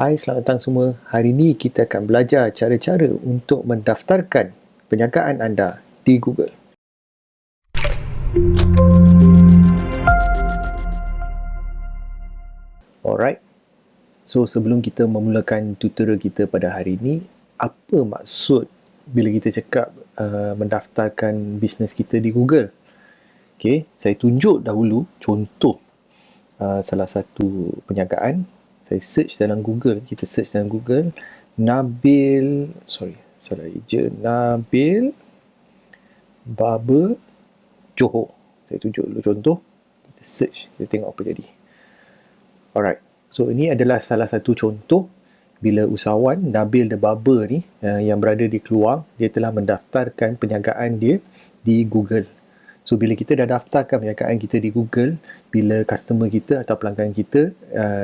Hai, selamat datang semua. Hari ini kita akan belajar cara-cara untuk mendaftarkan perniagaan anda di Google. Alright. So, sebelum kita memulakan tutorial kita pada hari ini, apa maksud bila kita cakap mendaftarkan bisnes kita di Google? Okay, saya tunjuk dahulu contoh salah satu perniagaan. Saya search dalam Google. Kita search dalam Google. Nabil Barber Johor. Saya tunjuk dulu contoh. Kita search. Kita tengok apa jadi. Alright. So, ini adalah salah satu contoh bila usahawan Nabil the Barber ni yang berada di Keluang, dia telah mendaftarkan perniagaan dia di Google. So, bila kita dah daftarkan perniagaan kita di Google, bila customer kita atau pelanggan kita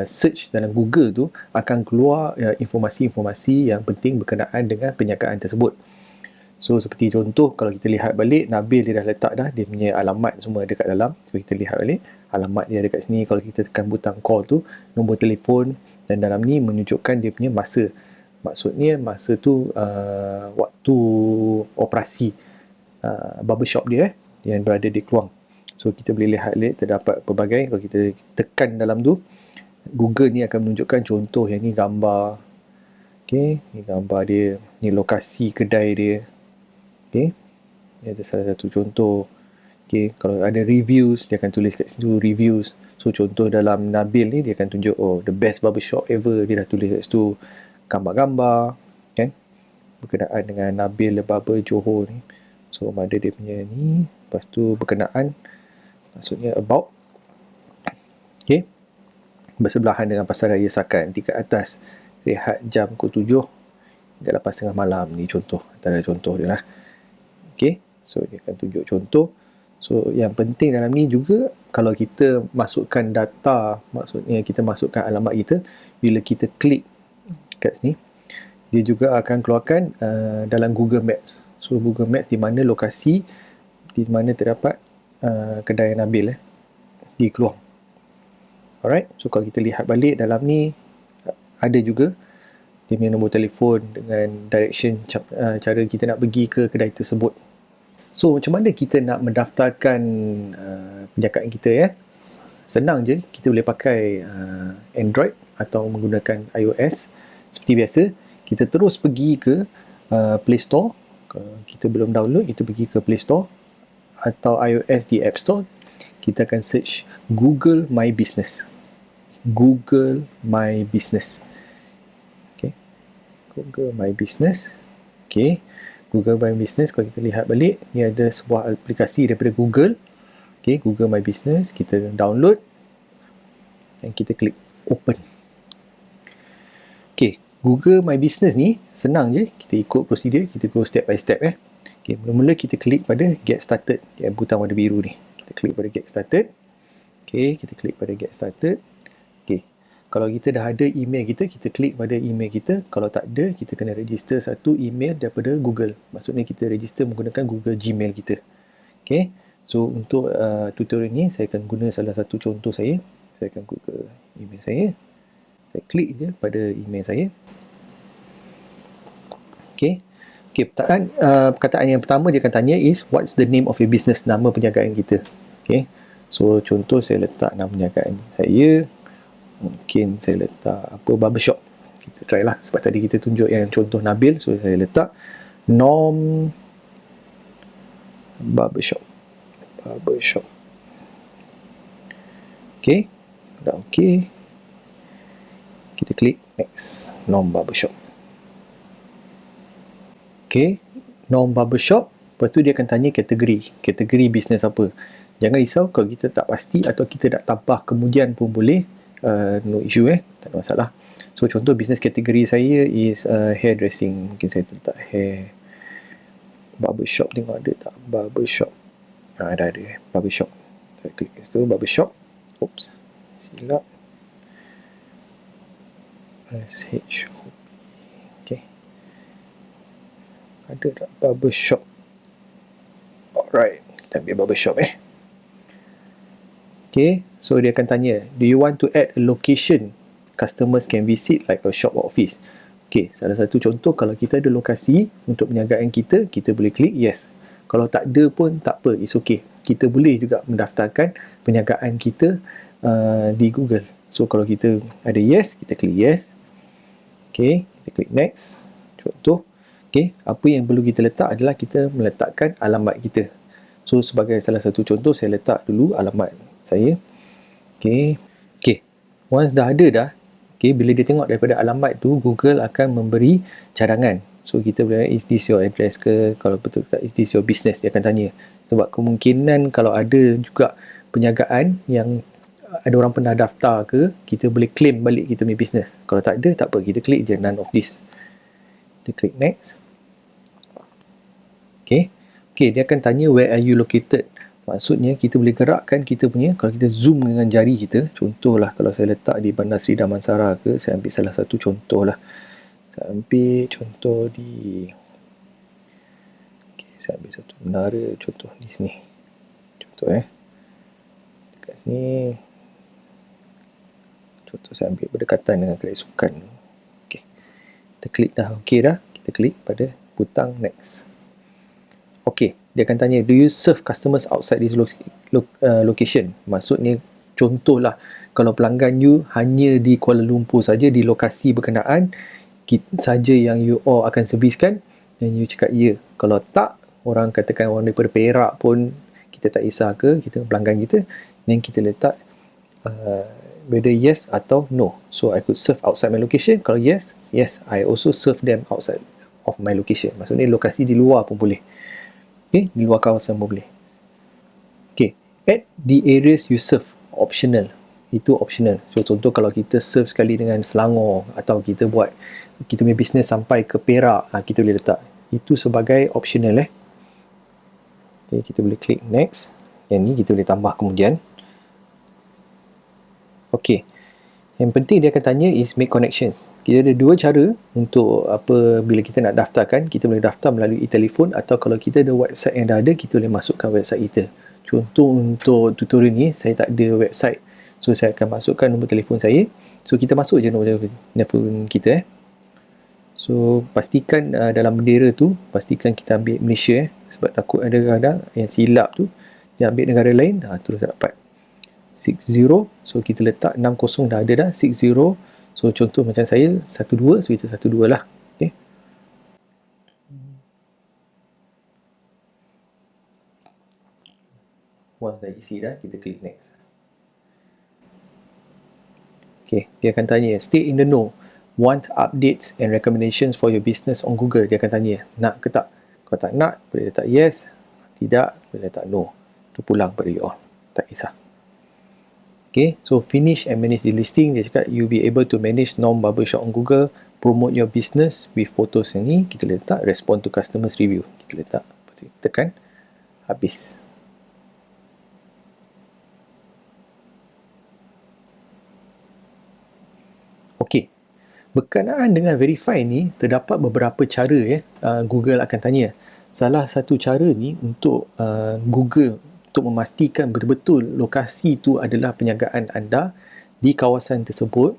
search dalam Google tu, akan keluar informasi-informasi yang penting berkenaan dengan perniagaan tersebut. So, seperti contoh, kalau kita lihat balik, Nabil dia dah letak dah, dia punya alamat semua dekat dalam. So, kita lihat balik, alamat dia dekat sini. Kalau kita tekan butang call tu, nombor telefon, dan dalam ni menunjukkan dia punya masa. Maksudnya, masa tu waktu operasi barbershop dia yang berada di Keluang. So, kita boleh lihat terdapat pelbagai. Kalau kita tekan dalam tu, Google ni akan menunjukkan contoh yang ni gambar. Okay, ni gambar dia. Ni lokasi kedai dia. Okay, ni ada salah satu contoh. Okay, kalau ada reviews, dia akan tulis kat situ reviews. So, contoh dalam Nabil ni, dia akan tunjuk, oh, the best barbershop ever. Dia dah tulis kat situ gambar-gambar, kan? Berkenaan dengan Nabil the Barber Johor ni. So, ada dia punya ni. Lepas tu, berkenaan. Maksudnya, about. Okay. Bersebelahan dengan Pasar Raya Sakan. Tingkat atas. Rehat jam pukul 7 hingga 8.30 malam. Ni contoh. Antara contoh dia lah. Okay. So, dia akan tunjuk contoh. So, yang penting dalam ni juga, kalau kita masukkan data, maksudnya kita masukkan alamat kita, bila kita klik kat sini, dia juga akan keluarkan dalam Google Maps. So, Google Maps di mana lokasi, di mana terdapat kedai Nabil di Keluang. Alright, so kalau kita lihat balik dalam ni, ada juga dia punya nombor telefon dengan direction cara kita nak pergi ke kedai tersebut. So, macam mana kita nak mendaftarkan perniagaan kita Senang je, kita boleh pakai Android atau menggunakan iOS. Seperti biasa, kita terus pergi ke Play Store. Kalau kita belum download, kita pergi ke Play Store atau iOS di App Store. Kita akan search Google My Business. Google My Business. Okay. Google My Business. Okay. Google My Business, kalau kita lihat balik, ni ada sebuah aplikasi daripada Google. Okay, Google My Business. Kita download dan kita klik open. Okay, Google My Business ni senang je. Kita ikut prosedur, kita go step by step Okay, mula-mula kita klik pada Get Started, yang butang warna biru ni. Kita klik pada Get Started. Okay, kita klik pada Get Started. Okay, kalau kita dah ada email kita, kita klik pada email kita. Kalau tak ada, kita kena register satu email daripada Google. Maksudnya kita register menggunakan Google Gmail kita. Okay, so untuk tutorial ni, saya akan guna salah satu contoh saya. Saya akan guna email saya. Saya klik je pada email saya. Okay. Okay, perkataan yang pertama dia akan tanya is, what's the name of your business? Nama perniagaan kita. Okay. So, contoh saya letak nama perniagaan saya. Mungkin saya letak barbershop. Kita try lah. Sebab tadi kita tunjuk yang contoh Nabil. So, saya letak Nom Barbershop. Okay. Dah okay. Kita klik next. Nom Barbershop. Okay. Nom Barbershop. Lepas tu dia akan tanya kategori. Kategori bisnes apa. Jangan risau kalau kita tak pasti atau kita nak tambah kemudian pun boleh. No issue tak ada masalah. So, contoh bisnes kategori saya is hairdressing. Mungkin saya letak hair. Barbershop, tengok ada tak? Barbershop. Ada barbershop. Saya klik kat situ, barbershop. Oops, silap. SHOP. Okay. Ada tak barbershop? Alright, kita ambil barbershop Okay, so dia akan tanya, do you want to add a location customers can visit like a shop or office. Okay, salah satu contoh, kalau kita ada lokasi untuk perniagaan kita, kita boleh klik yes. Kalau tak ada pun tak apa, it's okay. Kita boleh juga mendaftarkan perniagaan kita di Google. So kalau kita ada yes, kita klik yes. Okay, kita klik next. Contoh. Okay, apa yang perlu kita letak adalah kita meletakkan alamat kita. So sebagai salah satu contoh, saya letak dulu alamat saya. Okay. Once dah ada dah, okay, bila dia tengok daripada alamat tu, Google akan memberi cadangan. So kita boleh, is this your address ke? Kalau betul tak, is this your business? Dia akan tanya. Sebab kemungkinan kalau ada juga perniagaan yang ada orang pernah daftar ke, kita boleh claim balik kita punya business. Kalau tak ada, tak apa, kita klik je none of this. Kita klik next. Okay, dia akan tanya where are you located. Maksudnya kita boleh gerakkan kita punya, kalau kita zoom dengan jari kita, contohlah kalau saya letak di Bandar Seri Damansara ke, saya ambil salah satu contoh lah. Saya ambil contoh di, okay, saya ambil satu menara, contoh di sini. Contoh dekat sini. Contoh saya ambil berdekatan dengan kedai sukan. Okay, kita klik dah, okay dah, kita klik pada butang next. Okay, dia akan tanya, do you serve customers outside this location? Maksudnya, contohlah, kalau pelanggan you hanya di Kuala Lumpur saja, di lokasi berkenaan saja yang you all akan serviskan, dan you cakap ya. Kalau tak, orang katakan orang daripada Perak pun, kita tak kisah ke, kita pelanggan kita, dan kita letak whether yes atau no. So, I could serve outside my location. Kalau yes, I also serve them outside of my location. Maksudnya, lokasi di luar pun boleh. Okay, di luar kawasan pun boleh. Okay, at the areas you serve, optional. Itu optional. So, contoh kalau kita serve sekali dengan Selangor, atau kita buat, kita punya business sampai ke Perak, kita boleh letak. Itu sebagai optional Okay, kita boleh klik next. Yang ni kita boleh tambah kemudian. Okay, yang penting dia akan tanya is make connections. Kita ada dua cara untuk bila kita nak daftarkan. Kita boleh daftar melalui telefon, atau kalau kita ada website yang dah ada, kita boleh masukkan website kita. Contoh untuk tutorial ni, saya tak ada website. So, saya akan masukkan nombor telefon saya. So, kita masuk je nombor telefon kita. So, pastikan dalam bendera tu, pastikan kita ambil Malaysia. Sebab takut ada kadang yang silap tu, dia ambil negara lain, terus tak dapat. 60, so kita letak 60 dah ada dah, 60, so contoh macam saya 12, so kita 12 lah. Okay. Once dah isi dah, kita klik next. Okay, dia akan tanya, stay in the know, want updates and recommendations for your business on Google. Dia akan tanya, nak ke tak? Kalau tak nak, boleh letak yes, tidak, boleh letak no. Terpulang pada you all, tak kisah. Okay, so finish and manage the listing. Dia cakap you'll be able to manage non-barbershop on Google, promote your business with photos ni. Kita letak respond to customers review. Kita letak, tekan habis. Okay, berkenaan dengan verify ni, terdapat beberapa cara Google akan tanya. Salah satu cara ni untuk Google untuk memastikan betul-betul lokasi tu adalah perniagaan anda di kawasan tersebut,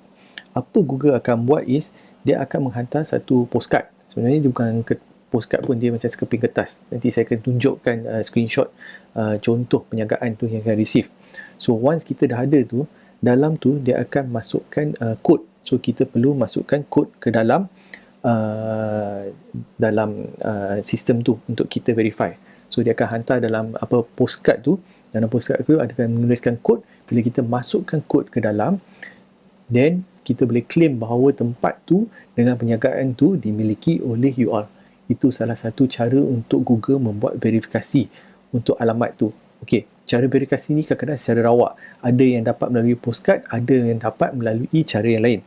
apa Google akan buat is, dia akan menghantar satu postcard. Sebenarnya dia bukan postcard pun, dia macam sekeping kertas. Nanti saya akan tunjukkan screenshot contoh perniagaan tu yang akan receive. So, once kita dah ada tu, dalam tu dia akan masukkan kod. So, kita perlu masukkan kod ke dalam sistem tu untuk kita verify. So, dia akan hantar dalam postcard tu. Dalam postcard tu akan menuliskan kod. Bila kita masukkan kod ke dalam, then kita boleh claim bahawa tempat tu dengan perniagaan tu dimiliki oleh you all. Itu salah satu cara untuk Google membuat verifikasi untuk alamat tu. Okey, cara verifikasi ni kadang-kadang secara rawak. Ada yang dapat melalui postcard, ada yang dapat melalui cara yang lain.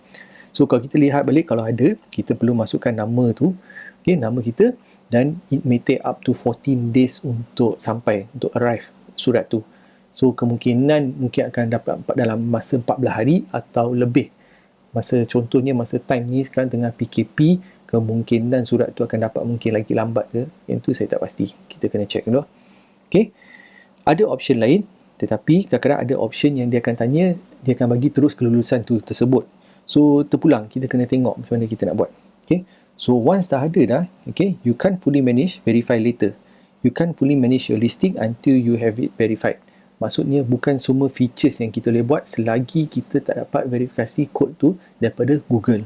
So, kalau kita lihat balik, kalau ada, kita perlu masukkan nama tu. Okey, nama kita. Dan it may take up to 14 days untuk sampai, untuk arrive surat tu. So, kemungkinan mungkin akan dapat dalam masa 14 hari atau lebih. Contohnya masa time ni sekarang tengah PKP, kemungkinan surat tu akan dapat mungkin lagi lambat ke. Yang tu saya tak pasti. Kita kena check dulu. Okay. Ada option lain, tetapi kadang-kadang ada option yang dia akan tanya, dia akan bagi terus kelulusan tu tersebut. So terpulang, kita kena tengok macam mana kita nak buat. Okay, so once dah ada dah, okay, you can't fully manage, verify later. You can't fully manage your listing until you have it verified. Maksudnya bukan semua features yang kita boleh buat selagi kita tak dapat verifikasi kod tu daripada Google.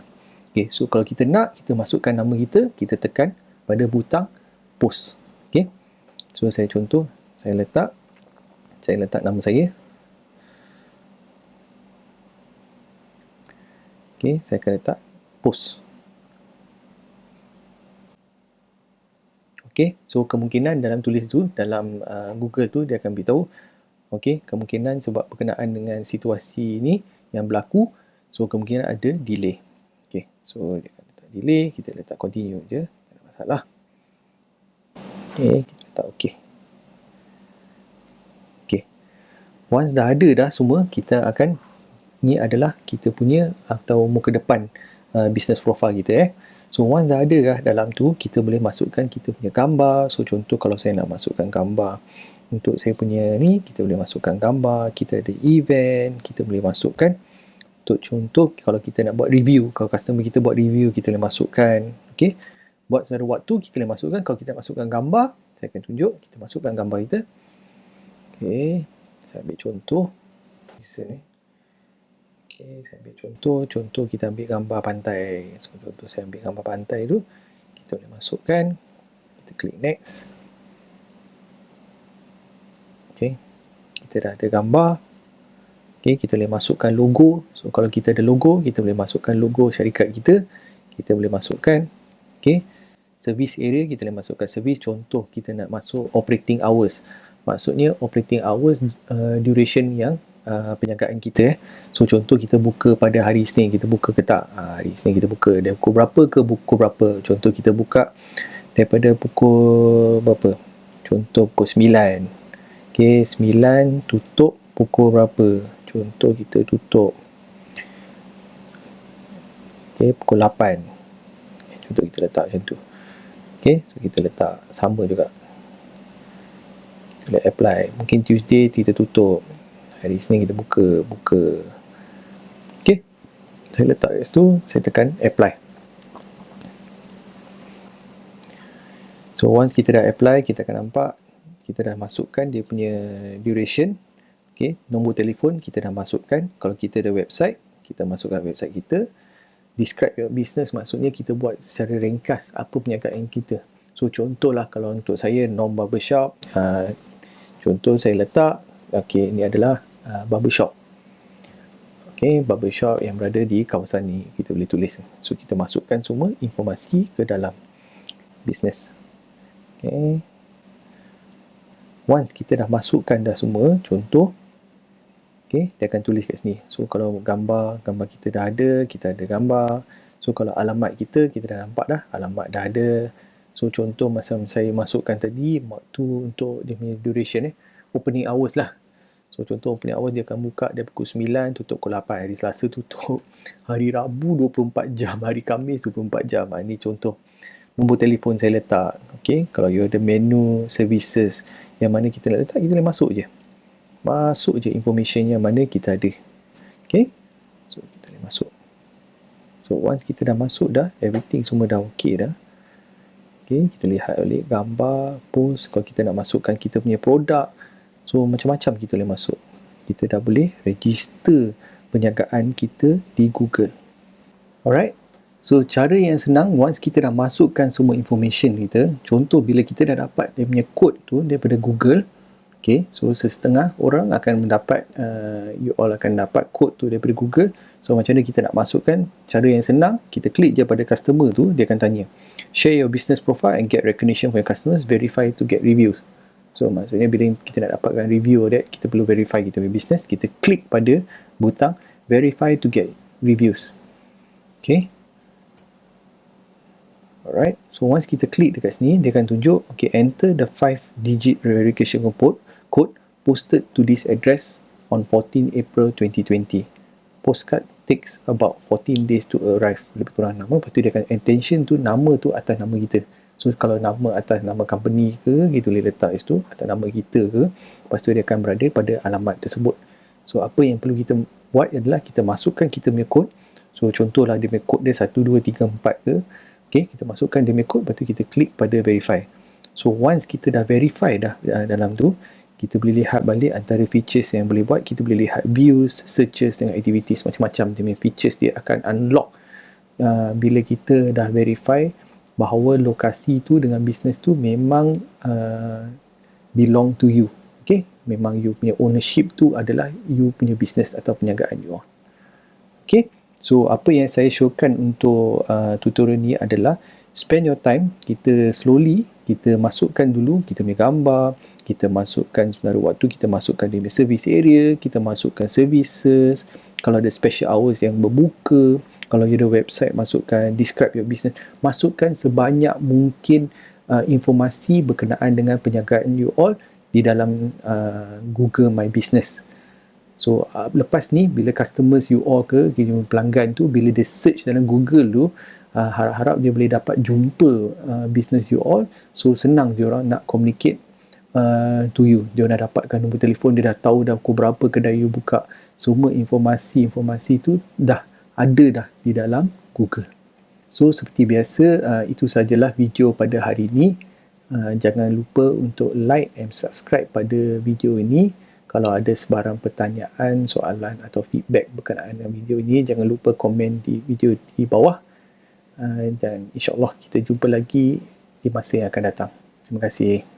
Okay, so kalau kita nak, kita masukkan nama kita tekan pada butang post. Okay, so saya contoh, saya letak nama saya. Okay, saya akan letak post. Okay, so kemungkinan dalam tulis tu, dalam Google tu, dia akan beritahu, okay, kemungkinan sebab berkenaan dengan situasi ni yang berlaku, so kemungkinan ada delay. Okay, so dia akan letak delay, kita letak continue je, tak ada masalah. Okay, kita letak okay. Okay, once dah ada dah semua, kita akan, ni adalah kita punya atau muka depan business profile kita. So once dah ada dah dalam tu, kita boleh masukkan kita punya gambar. So contoh kalau saya nak masukkan gambar untuk saya punya ni, kita boleh masukkan gambar. Kita ada event, kita boleh masukkan. Untuk contoh kalau kita nak buat review, kalau customer kita buat review, kita boleh masukkan. Okay, buat secara waktu kita boleh masukkan. Kalau kita masukkan gambar, saya akan tunjuk, kita masukkan gambar kita. Okay, saya ambil contoh ni. Okay, saya ambil contoh kita ambil gambar pantai. So, contoh saya ambil gambar pantai tu, kita boleh masukkan, kita klik next. Okay, kita dah ada gambar. Okay, kita boleh masukkan logo. So kalau kita ada logo, kita boleh masukkan logo syarikat kita. Kita boleh masukkan. Okay, service area, kita boleh masukkan service. Contoh kita nak masuk operating hours. Maksudnya operating hours duration yang penjagaan kita. So contoh kita buka pada hari Isnin, kita buka ke tak? Hari Isnin kita buka dari pukul berapa ke pukul berapa? Contoh kita buka daripada pukul berapa? Contoh pukul 9. Okay, 9 tutup pukul berapa? Contoh kita tutup pukul 8. Contoh kita letak macam tu. Okay, so kita letak sama juga. Kita boleh apply. Mungkin Tuesday kita tutup, hari Isnin kita buka. Okay, saya letak kat situ, saya tekan apply. So once kita dah apply, kita akan nampak kita dah masukkan dia punya duration. Okay, nombor telefon kita dah masukkan. Kalau kita ada website, kita masukkan website kita. Describe your business, maksudnya kita buat secara ringkas apa perniagaan kita. So contohlah kalau untuk saya Nom Barbershop, contoh saya letak, okay, ini adalah barbershop. Okay, barbershop yang berada di kawasan ni, kita boleh tulis. So kita masukkan semua informasi ke dalam business. Okay, once kita dah masukkan dah semua, contoh, okay, dia akan tulis kat sini. So kalau gambar kita dah ada, kita ada gambar. So kalau alamat kita dah nampak dah, alamat dah ada. So contoh masa saya masukkan tadi, waktu untuk dia punya duration opening hours lah. So contoh opening hours dia akan buka dari pukul 9 tutup pukul 8. Hari Selasa tutup, hari Rabu 24 jam, hari Khamis 24 jam. Ini contoh. Nombor telefon saya letak. Okay, kalau you ada menu services yang mana kita nak letak, kita boleh masuk je. Masuk je information yang mana kita ada. Okay, so kita boleh masuk. So once kita dah masuk dah, everything semua dah okay dah. Okay, kita lihat balik gambar, post. Kalau kita nak masukkan kita punya produk, so macam-macam kita boleh masuk. Kita dah boleh register perniagaan kita di Google. Alright, so cara yang senang, once kita dah masukkan semua information kita, contoh bila kita dah dapat dia punya code tu daripada Google, okay, so setengah orang akan mendapat, you all akan dapat code tu daripada Google. So macam mana kita nak masukkan? Cara yang senang, kita klik je pada customer tu, dia akan tanya, share your business profile and get recognition for your customers, verify to get reviews. So maksudnya bila kita nak dapatkan review that, kita perlu verify kita punya business, kita klik pada butang verify to get reviews. Okay, alright, so once kita klik dekat sini, dia akan tunjuk, okay, enter the 5-digit verification code posted to this address on 14 April 2020. Postcard takes about 14 days to arrive. Lebih kurang nama. Lepas tu dia akan attention tu, nama tu atas nama kita. So kalau nama atas nama company ke, kita boleh letak situ atas nama kita ke. Lepas tu dia akan berada pada alamat tersebut. So apa yang perlu kita buat adalah kita masukkan kita punya kod. So contohlah dia punya code dia 1, 2, 3, 4 ke. Okay, kita masukkan dia punya code, lepas tu kita klik pada verify. So once kita dah verify dah dalam tu, kita boleh lihat balik antara features yang boleh buat. Kita boleh lihat views, searches dengan activities, macam-macam dia punya features dia akan unlock bila kita dah verify bahawa lokasi tu dengan business tu memang belong to you. Okay, memang you punya ownership tu adalah you punya business atau perniagaan you. Okay, so apa yang saya showkan untuk tutorial ni adalah spend your time, kita slowly, kita masukkan dulu kita punya gambar, kita masukkan sebenarnya waktu, kita masukkan dia punya service area, kita masukkan services, kalau ada special hours yang berbuka, kalau you ada website, masukkan describe your business, masukkan sebanyak mungkin informasi berkenaan dengan perniagaan you all di dalam Google My Business. So lepas ni bila customers you all ke pelanggan tu, bila dia search dalam Google tu, harap-harap dia boleh dapat jumpa business you all. So senang dia orang nak communicate to you. Dia dah dapatkan nombor telefon, dia dah tahu dah pukul berapa kedai you buka. Semua informasi tu dah ada dah di dalam Google. So seperti biasa, itu sajalah video pada hari ini. Jangan lupa untuk like and subscribe pada video ini. Kalau ada sebarang pertanyaan, soalan atau feedback berkenaan dengan video ini, jangan lupa komen di video di bawah. Dan insyaAllah kita jumpa lagi di masa yang akan datang. Terima kasih.